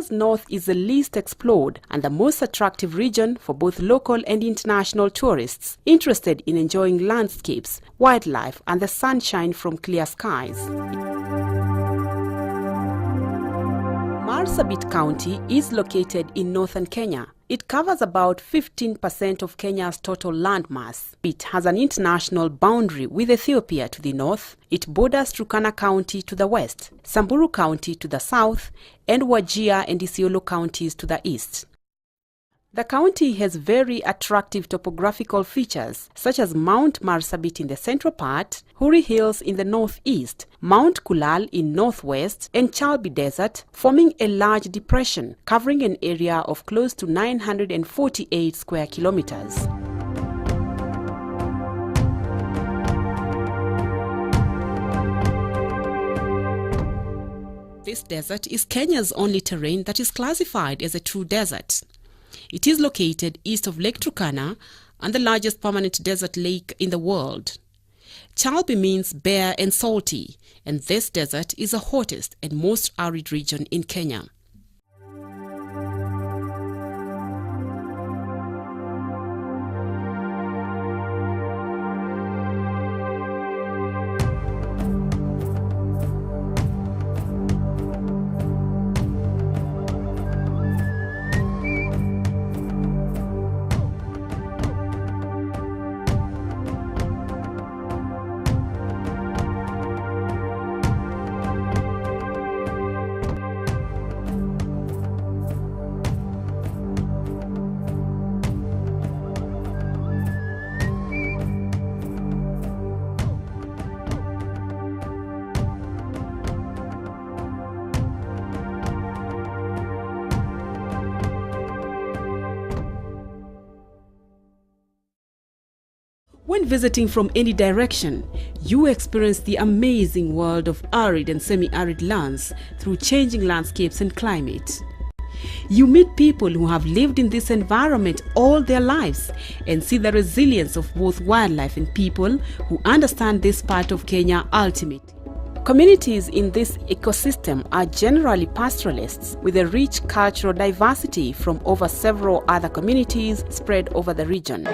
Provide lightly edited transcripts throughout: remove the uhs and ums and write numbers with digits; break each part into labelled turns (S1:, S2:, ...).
S1: Kenya's north is the least explored and the most attractive region for both local and international tourists interested in enjoying landscapes, wildlife, and the sunshine from clear skies. Marsabit County is located in northern Kenya. It covers about 15% of Kenya's total landmass. It has an international boundary with Ethiopia to the north. It borders Turkana County to the west, Samburu County to the south, and Wajir and Isiolo counties to the east. The county has very attractive topographical features such as Mount Marsabit in the central part, Huri Hills in the northeast, Mount Kulal in northwest, and Chalbi Desert, forming a large depression covering an area of close to 948 square kilometers. This desert is Kenya's only terrain that is classified as a true desert. It is located east of Lake Turkana and the largest permanent desert lake in the world. Chalbi means bare and salty, and this desert is the hottest and most arid region in Kenya. When visiting from any direction, you experience the amazing world of arid and semi-arid lands through changing landscapes and climate. You meet people who have lived in this environment all their lives and see the resilience of both wildlife and people who understand this part of Kenya ultimately. Communities in this ecosystem are generally pastoralists with a rich cultural diversity from over several other communities spread over the region.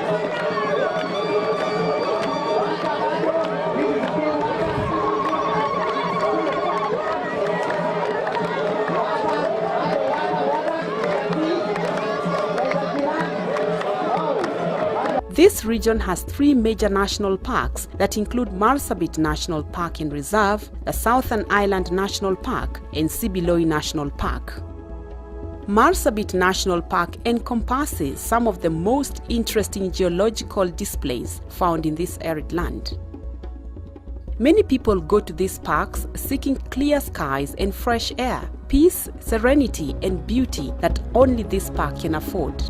S1: This region has 3 major national parks that include Marsabit National Park and Reserve, the Southern Island National Park, and Sibiloi National Park. Marsabit National Park encompasses some of the most interesting geological displays found in this arid land. Many people go to these parks seeking clear skies and fresh air, peace, serenity, and beauty that only this park can afford.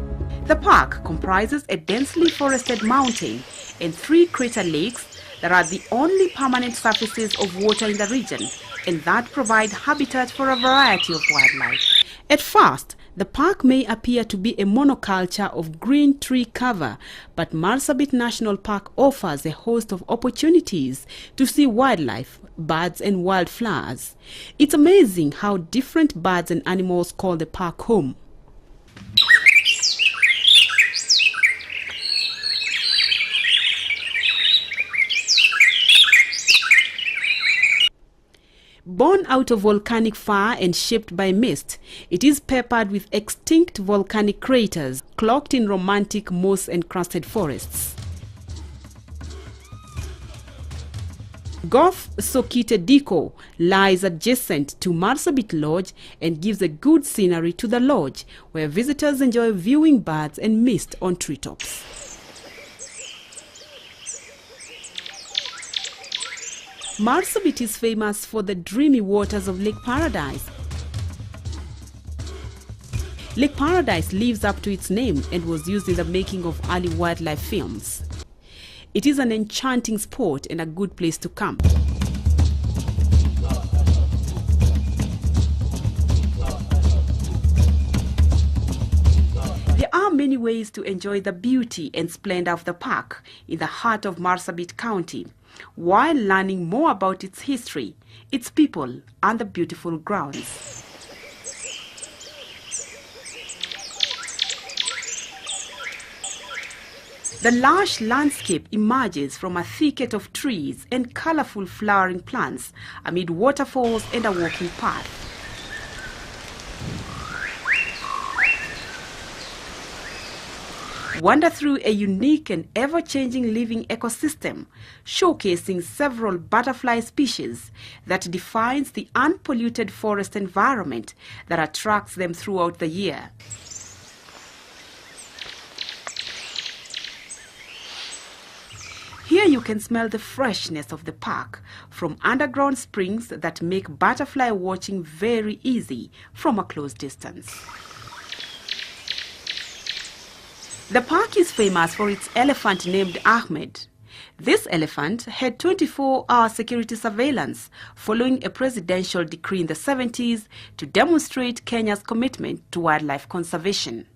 S1: The park comprises a densely forested mountain and 3 crater lakes that are the only permanent surfaces of water in the region and that provide habitat for a variety of wildlife. At first, the park may appear to be a monoculture of green tree cover, but Marsabit National Park offers a host of opportunities to see wildlife, birds and wildflowers. It's amazing how different birds and animals call the park home. Born out of volcanic fire and shaped by mist, it is peppered with extinct volcanic craters cloaked in romantic moss-encrusted forests. Gulf Sokite Diko lies adjacent to Marsabit Lodge and gives a good scenery to the lodge, where visitors enjoy viewing birds and mist on treetops. Marsabit is famous for the dreamy waters of Lake Paradise. Lake Paradise lives up to its name and was used in the making of early wildlife films. It is an enchanting spot and a good place to camp. There are many ways to enjoy the beauty and splendor of the park in the heart of Marsabit County, while learning more about its history, its people, and the beautiful grounds. The lush landscape emerges from a thicket of trees and colorful flowering plants amid waterfalls and a walking path. Wander through a unique and ever-changing living ecosystem, showcasing several butterfly species that defines the unpolluted forest environment that attracts them throughout the year. Here you can smell the freshness of the park from underground springs that make butterfly watching very easy from a close distance. The park is famous for its elephant named Ahmed. This elephant had 24-hour security surveillance following a presidential decree in the 70s to demonstrate Kenya's commitment to wildlife conservation.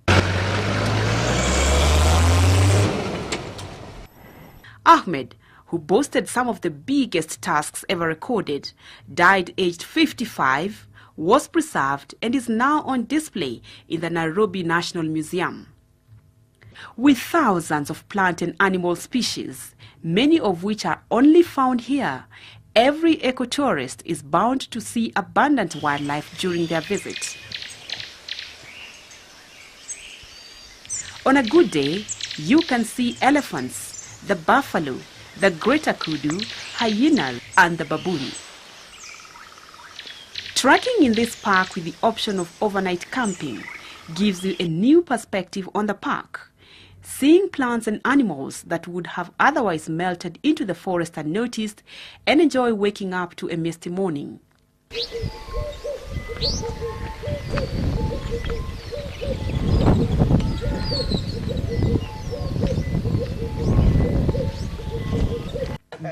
S1: Ahmed, who boasted some of the biggest tusks ever recorded, died aged 55, was preserved and is now on display in the Nairobi National Museum. With thousands of plant and animal species, many of which are only found here, every ecotourist is bound to see abundant wildlife during their visit. On a good day, you can see elephants, the buffalo, the greater kudu, hyenas, and the baboon. Trekking in this park with the option of overnight camping gives you a new perspective on the park. Seeing plants and animals that would have otherwise melted into the forest unnoticed, and enjoy waking up to a misty morning.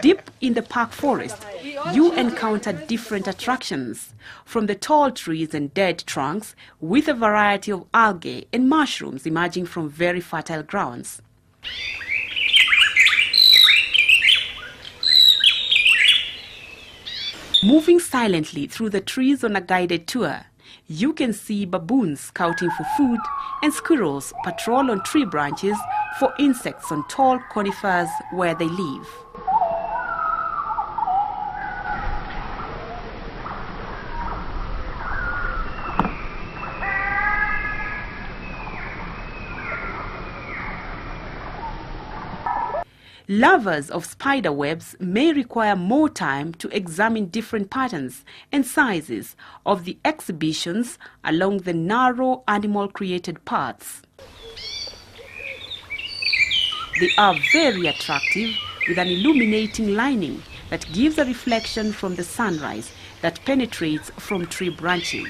S1: Deep in the park forest, you encounter different attractions, from the tall trees and dead trunks with a variety of algae and mushrooms emerging from very fertile grounds. Moving silently through the trees on a guided tour, you can see baboons scouting for food and squirrels patrol on tree branches for insects on tall conifers where they live. Lovers of spider webs may require more time to examine different patterns and sizes of the exhibitions along the narrow animal-created paths. They are very attractive, with an illuminating lining that gives a reflection from the sunrise that penetrates from tree branches.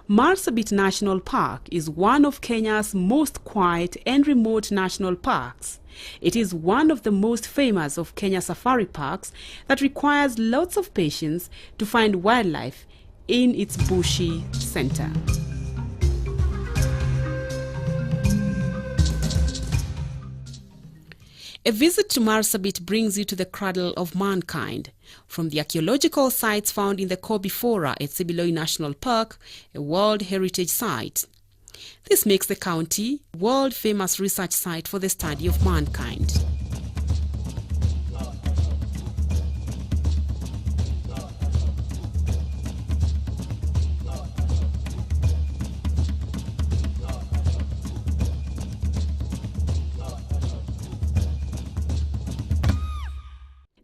S1: Marsabit National Park is one of Kenya's most quiet and remote national parks. It is one of the most famous of Kenya's safari parks that requires lots of patience to find wildlife in its bushy center. A visit to Marsabit brings you to the cradle of mankind, from the archaeological sites found in the Kobifora at Sibiloi National Park, a World Heritage Site. This makes the county a world-famous research site for the study of mankind.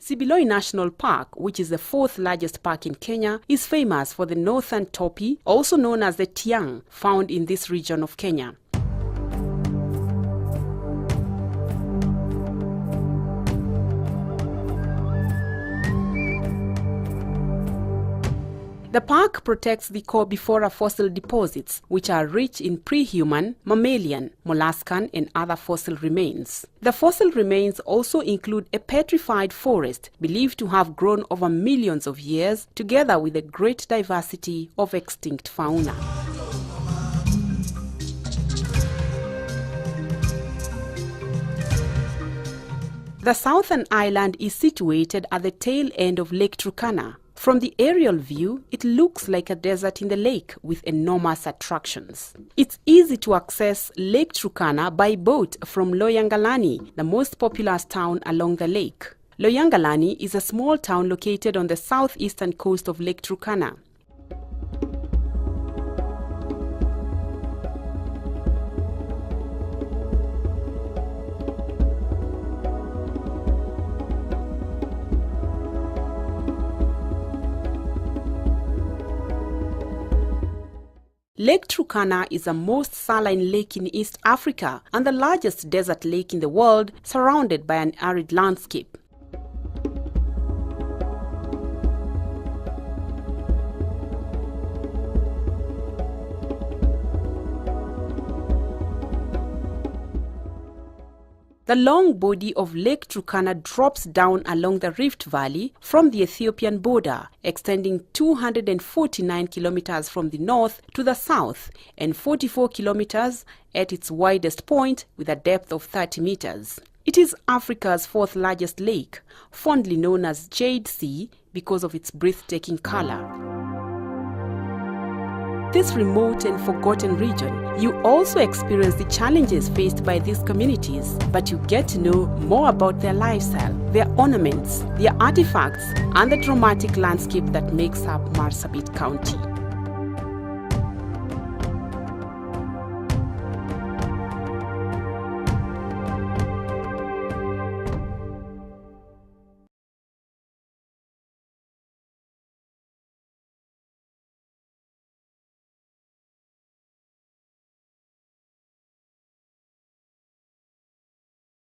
S1: Sibiloi National Park, which is the fourth largest park in Kenya, is famous for the northern topi, also known as the tiang, found in this region of Kenya. The park protects the Kobifora fossil deposits, which are rich in pre-human, mammalian, molluscan, and other fossil remains. The fossil remains also include a petrified forest believed to have grown over millions of years, together with a great diversity of extinct fauna. The southern island is situated at the tail end of Lake Turkana, From the aerial view, it looks like a desert in the lake with enormous attractions. It's easy to access Lake Turkana by boat from Loyangalani, the most populous town along the lake. Loyangalani is a small town located on the southeastern coast of Lake Turkana. Lake Turkana is the most saline lake in East Africa and the largest desert lake in the world, surrounded by an arid landscape. The long body of Lake Turkana drops down along the Rift Valley from the Ethiopian border, extending 249 kilometers from the north to the south and 44 kilometers at its widest point with a depth of 30 meters. It is Africa's fourth largest lake, fondly known as Jade Sea because of its breathtaking color. This remote and forgotten region, you also experience the challenges faced by these communities, but you get to know more about their lifestyle, their ornaments, their artifacts, and the dramatic landscape that makes up Marsabit County.